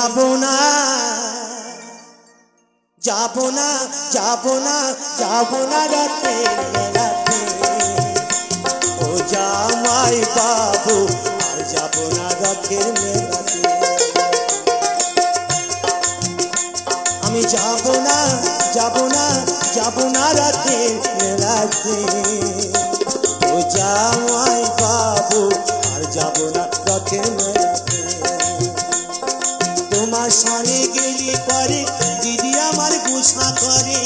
যাবো না যাবো না যাবো না যাবো না রাতের মেলাতে ও জামাই বাবু আর যাবো না রাতের মেলাতে আমি যাবো না যাবো না যাবো না রাতের মেলাতে ও জামাই বাবু আর যাবো না রাতের মেলাতে তোমার সনে গেলি পরে দিদি আমার গুছা করে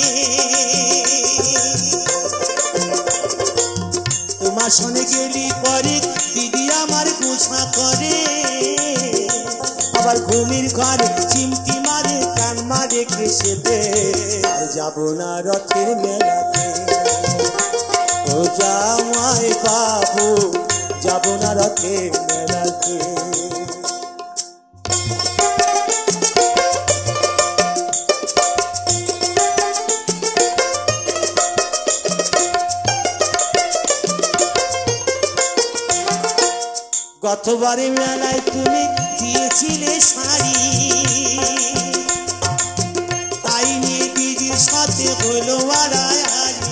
তোমার সনে গেলি পরে দিদি আমার গুছা করে আবার ঘুমির ঘরে চিমটি মারে কান মারে কেসেতে আর যাবো না রথের মেলাতে ও জামাই বাবু যাবো না রথের মেলাতে গতবারে মেলায় তুমি দিয়েছিলে শাড়ি তাই নিয়ে দিদির সাথে হলো আড়াআড়ি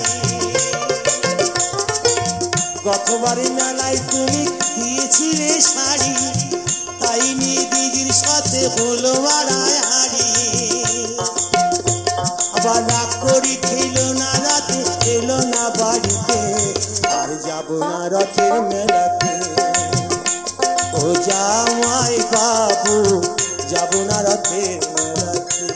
গতবারে মেলায় তুমি দিয়েছিলে শাড়ি তাই নিয়ে দিদির সাথে হলো আড়াআড়ি আবার রাগ করি খেলো না রাতে এলো না বাড়িতে আর যাবো না রথের মেলাতে ও জামাই বাবু যাবো না রথের মেলাতে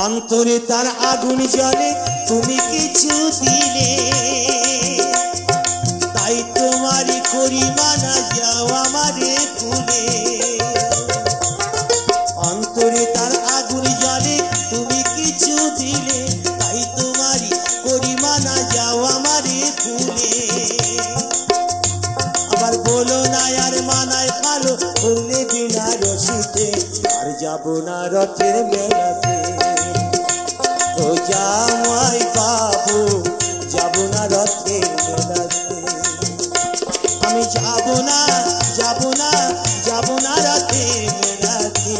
অন্তরে তার আগুন জ্বলে তুমি কিছু দিলে তাই তোমারই করি মানা যাও আমারে ভুলে অন্তরে তার আগুন জ্বলে তুমি কিছু দিলে তাই তোমারই করি মানা যাও আমারে ভুলে আবার বলো না আর মানায় ভালো ভুলে বিনা রসিতে আর যাবো না রথের মেলাতে ও জামাই বাবু যাবো না রথের মেলাতে আমি যাবো না যাবো না যাবো না রথের মেলাতে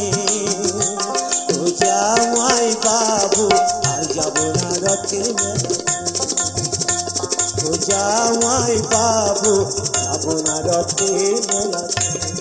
ও জামাই বাবু আর যাবো না রথের মেলাতে ও জামাই বাবু যাবো না রথের মেলাতে।